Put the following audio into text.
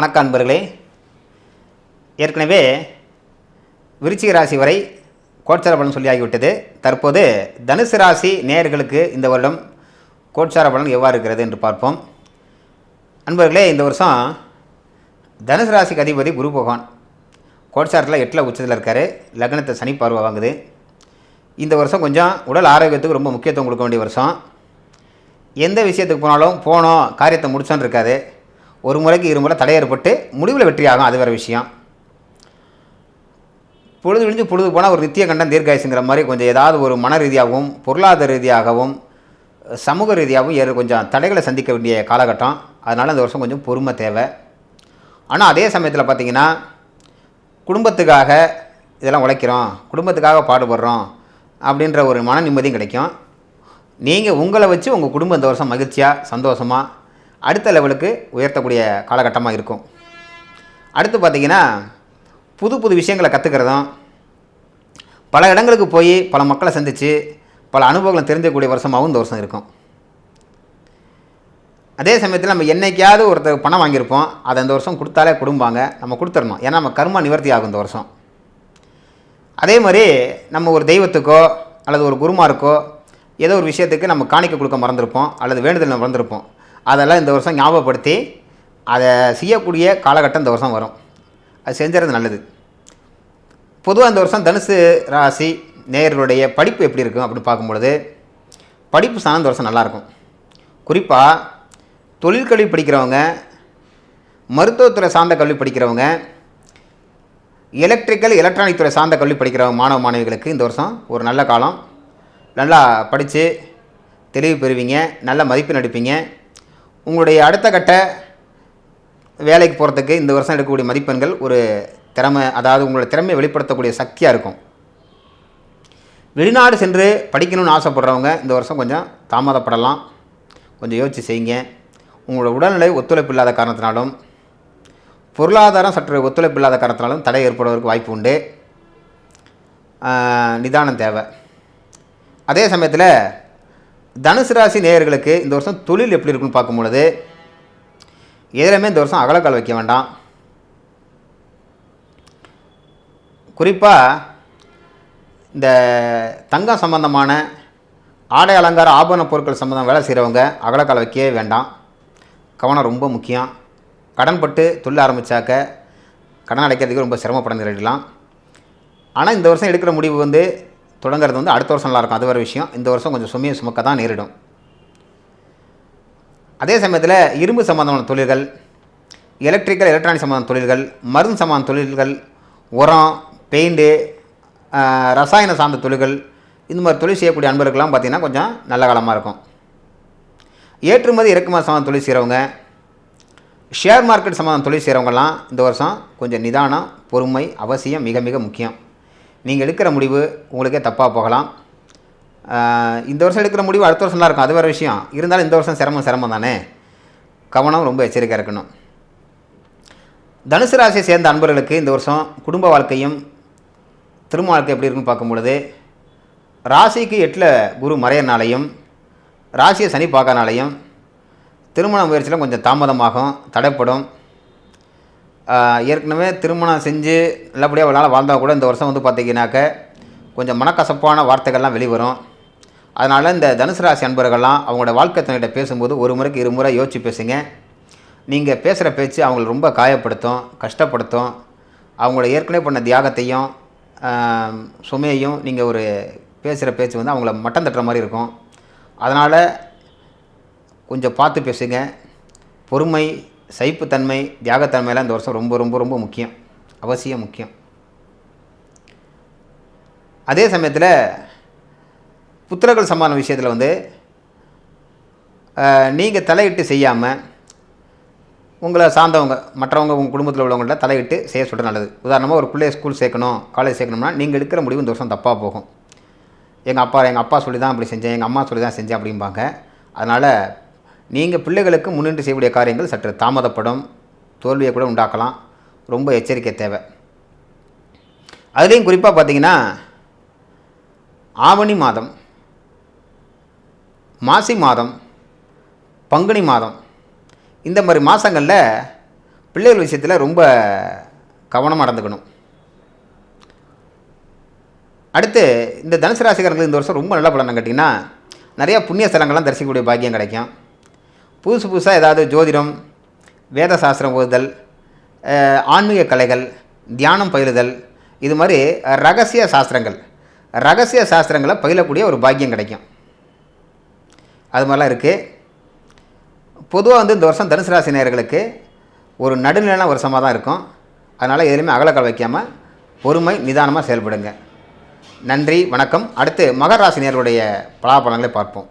வணக்கம் அன்பர்களே. ஏற்கனவே விருச்சிக ராசி வரை கோட்சார பலன் சொல்லி ஆகிவிட்டது. தற்போது தனுசு ராசி நேயர்களுக்கு இந்த வருடம் கோட்சார பலன் எவ்வாறு இருக்கிறது என்று பார்ப்போம். அன்பர்களே, இந்த வருஷம் தனுசு ராசிக்கு அதிபதி குரு பகவான் கோட்சாரத்தில் 8ல் உச்சத்தில் இருக்கார். லக்னத்தை சனி பார்வை வாங்குது. இந்த வருஷம் கொஞ்சம் உடல் ஆரோக்கியத்துக்கு ரொம்ப முக்கியத்துவம் கொடுக்க வேண்டிய வருஷம். எந்த விஷயத்துக்கு போனோம் காரியத்தை முடிச்சோன்னு இருக்காது. ஒரு முறைக்கு இருமுறை தடை ஏற்பட்டு முடிவில் வெற்றி ஆகும், அது வேறு விஷயம். பொழுது விழிஞ்சு பொழுது போனால் ஒரு நித்திய கண்டம் தீர்க்காயுசுங்கிற மாதிரி கொஞ்சம் ஏதாவது ஒரு மன ரீதியாகவும் பொருளாதார ரீதியாகவும் சமூக ரீதியாகவும் கொஞ்சம் தடைகளை சந்திக்க வேண்டிய காலகட்டம். அதனால் இந்த வருஷம் கொஞ்சம் பொறுமை தேவை. ஆனால் அதே சமயத்தில் பார்த்திங்கன்னா குடும்பத்துக்காக இதெல்லாம் உழைக்கிறோம், குடும்பத்துக்காக பாடுபடுறோம் அப்படின்ற ஒரு மன நிம்மதியும் கிடைக்கும். நீங்கள் உங்களை வச்சு உங்கள் குடும்பம் இந்த வருஷம் மகிழ்ச்சியாக சந்தோஷமாக அடுத்த லெவலுக்கு உயர்த்தக்கூடிய காலகட்டமாக இருக்கும். அடுத்து பார்த்திங்கன்னா புது புது விஷயங்களை கற்றுக்கிறதும், பல இடங்களுக்கு போய் பல மக்களை சந்தித்து பல அனுபவங்களை தெரிஞ்சக்கூடிய வருஷமாகவும் இந்த வருஷம் இருக்கும். அதே சமயத்தில் நம்ம என்றைக்காவது ஒருத்தர் பணம் வாங்கியிருப்போம், அதை இந்த வருஷம் கொடுத்தாலே குடும்பாங்க, நம்ம கொடுத்துடணும். ஏன்னா நம்ம கர்மா நிவர்த்தி ஆகும் இந்த வருஷம். அதே மாதிரி நம்ம ஒரு தெய்வத்துக்கோ அல்லது ஒரு குருமாருக்கோ ஏதோ ஒரு விஷயத்துக்கு நம்ம காணிக்கை கொடுக்க மறந்துருப்போம் அல்லது வேண்டுதல் மறந்துருப்போம். அதெல்லாம் இந்த வருஷம் ஞாபகப்படுத்தி அதை செய்யக்கூடிய காலகட்டம் இந்த வருஷம் வரும். அது செஞ்சுறது நல்லது. பொதுவாக இந்த வருஷம் தனுசு ராசி நேயர்களுடைய படிப்பு எப்படி இருக்கும் அப்படின்னு பார்க்கும்பொழுது படிப்பு சார்ந்த இந்த வருஷம் நல்லாயிருக்கும். குறிப்பாக தொழிற்கல்வி படிக்கிறவங்க, மருத்துவத்துறை சார்ந்த கல்வி படிக்கிறவங்க, எலக்ட்ரானிக் துறை சார்ந்த கல்வி படிக்கிறவங்க மாணவ மாணவிகளுக்கு இந்த வருஷம் ஒரு நல்ல காலம். நல்லா படித்து தெளிவு பெறுவீங்க, நல்ல மதிப்பெண் எடுப்பீங்க. உங்களுடைய அடுத்த கட்ட வேலைக்கு போகிறதுக்கு இந்த வருஷம் எடுக்கக்கூடிய மதிப்பெண்கள் ஒரு திறமை, அதாவது உங்களோட திறமையை வெளிப்படுத்தக்கூடிய சக்தியாக இருக்கும். வெளிநாடு சென்று படிக்கணும்னு ஆசைப்படுறவங்க இந்த வருஷம் கொஞ்சம் தாமதப்படலாம், கொஞ்சம் யோசித்து செய்யுங்க. உங்களோட உடல்நிலை ஒத்துழைப்பு இல்லாத காரணத்தினாலும் பொருளாதாரம் சற்று ஒத்துழைப்பு இல்லாத காரணத்தினாலும் தடை ஏற்படுவதற்கு வாய்ப்பு உண்டு. நிதானம் தேவை. அதே சமயத்தில் தனுசு ராசி நேயர்களுக்கு இந்த வருஷம் தொழில் எப்படி இருக்குன்னு பார்க்கும்பொழுது எதிலுமே இந்த வருஷம் அகலக்கால் வைக்க வேண்டாம். குறிப்பாக இந்த தங்கம் சம்பந்தமான ஆடை அலங்கார ஆபரண பொருட்கள் சம்பந்தம் வேலை செய்கிறவங்க அகலக்கால் வைக்கவே வேண்டாம். கவனம் ரொம்ப முக்கியம். கடன் பட்டு தொழில் ஆரம்பித்தாக்க கடன் அடைக்கிறதுக்கு ரொம்ப சிரமப்பட நேரிடலாம். ஆனால் இந்த வருஷம் எடுக்கிற முடிவு தொடங்கிறது அடுத்த வருஷம் நல்லாயிருக்கும், அது வேறு விஷயம். இந்த வருஷம் கொஞ்சம் சுமையை சுமக்க தான் நேரிடும். அதே சமயத்தில் இரும்பு சம்பந்தமான தொழில்கள், எலக்ட்ரானிக் சம்பந்தமான தொழில்கள், மருந்து சம்பந்தமான தொழில்கள், உரம், பெயிண்ட்டு, ரசாயன சார்ந்த தொழில்கள், இந்த மாதிரி தொழில் செய்யக்கூடிய அன்பர்கள்லாம் பார்த்திங்கன்னா கொஞ்சம் நல்ல காலமாக இருக்கும். ஏற்றுமதி இறக்குமதி சம்பந்தமான தொழில் செய்கிறவங்க, ஷேர் மார்க்கெட் சம்பந்தமான தொழில் செய்கிறவங்கலாம் இந்த வருஷம் கொஞ்சம் நிதானம் பொறுமை அவசியம், மிக மிக முக்கியம். நீங்கள் எடுக்கிற முடிவு உங்களுக்கே தப்பாக போகலாம். இந்த வருஷம் எடுக்கிற முடிவு அடுத்த வருஷம் தான் இருக்கும், அது வேறு விஷயம். இருந்தாலும் இந்த வருஷம் சிரமம் தானே. கவனம் ரொம்ப எச்சரிக்கையாக இருக்கணும். தனுசு ராசியை சேர்ந்த அன்பர்களுக்கு இந்த வருஷம் குடும்ப வாழ்க்கையும் திருமண வாழ்க்கை எப்படி இருக்குன்னு பார்க்கும்பொழுது ராசிக்கு 8ல் குரு மறையனாலையும் ராசியை சனி பார்க்கறனாலையும் திருமண முயற்சியில் கொஞ்சம் தாமதமாகும், தடைப்படும். ஏற்கனவே திருமணம் செஞ்சு நல்லபடியாக ஒரு நாள் வாழ்ந்தால் கூட இந்த வருஷம் பார்த்திங்கனாக்க கொஞ்சம் மனக்கசப்பான வார்த்தைகள்லாம் வெளிவரும். அதனால் இந்த தனுசு ராசி அன்பர்கள்லாம் அவங்களோட வாழ்க்கை துணைகிட்ட பேசும்போது ஒரு முறைக்கு இருமுறை யோசித்து பேசுங்க. நீங்கள் பேசுகிற பேச்சு அவங்கள ரொம்ப காயப்படுத்தும், கஷ்டப்படுத்தும். அவங்கள ஏற்கனவே பண்ண தியாகத்தையும் சுமையையும் நீங்கள் ஒரு பேசுகிற பேச்சு அவங்கள மட்டம் தட்டுற மாதிரி இருக்கும். அதனால் கொஞ்சம் பார்த்து பேசுங்க. பொறுமை, சகிப்புத்தன்மை, தியாகத்தன்மையெல்லாம் இந்த வருஷம் ரொம்ப ரொம்ப ரொம்ப முக்கியம், அவசியம் முக்கியம். அதே சமயத்தில் புத்திரர்கள் சம்பந்த விஷயத்தில் நீங்கள் தலையிட்டு செய்யாமல் உங்களை சார்ந்தவங்க மற்றவங்க உங்கள் குடும்பத்தில் உள்ளவங்கள்ட்ட தலையிட்டு செய்ய சொல்கிறது நல்லது. உதாரணமாக ஒரு பிள்ளைய ஸ்கூல் சேர்க்கணும், காலேஜ் சேர்க்கணும்னா நீங்கள் எடுக்கிற முடிவு இந்த வருஷம் தப்பாக போகும். எங்கள் அப்பா சொல்லி தான் அப்படி செஞ்சேன், எங்கள் அம்மா சொல்லி தான் செஞ்சேன் அப்படிம்பாங்க. அதனால் நீங்கள் பிள்ளைகளுக்கு முன்னின்று செய்யக்கூடிய காரியங்கள் சற்று தாமதப்படும், தோல்வியை கூட உண்டாக்கலாம். ரொம்ப எச்சரிக்கை தேவை. அதுலேயும் குறிப்பாக பார்த்திங்கன்னா ஆவணி மாதம், மாசி மாதம், பங்குனி மாதம், இந்த மாதிரி மாதங்களில் பிள்ளைகள் விஷயத்தில் ரொம்ப கவனமாக நடந்துக்கணும். அடுத்து இந்த தனுசு ராசிக்காரங்களுக்கு இந்த வருஷம் ரொம்ப நல்ல பலன் கேட்டிங்கன்னா, நிறையா புண்ணிய ஸ்தலங்கள்லாம் தரிசிக்கக்கூடிய பாக்கியம் கிடைக்கும். புதுசு புதுசாக ஏதாவது ஜோதிடம், வேத சாஸ்திரம் ஓதுதல், ஆன்மீக கலைகள், தியானம் பயிலுதல், இது மாதிரி ரகசிய சாஸ்திரங்களை பயிலக்கூடிய ஒரு பாக்கியம் கிடைக்கும். அது மாதிரிலாம் இருக்குது. பொதுவாக இந்த வருஷம் தனுசு ராசி நேயர்களுக்கு ஒரு நடுநிலையான வருஷமாக தான் இருக்கும். அதனால் எதுலையுமே அகலக்கால் வைக்காமல் பொறுமை நிதானமாக செயல்படுங்க. நன்றி, வணக்கம். அடுத்து மகர ராசி நேயர்களுடைய பலாபலன்களை பார்ப்போம்.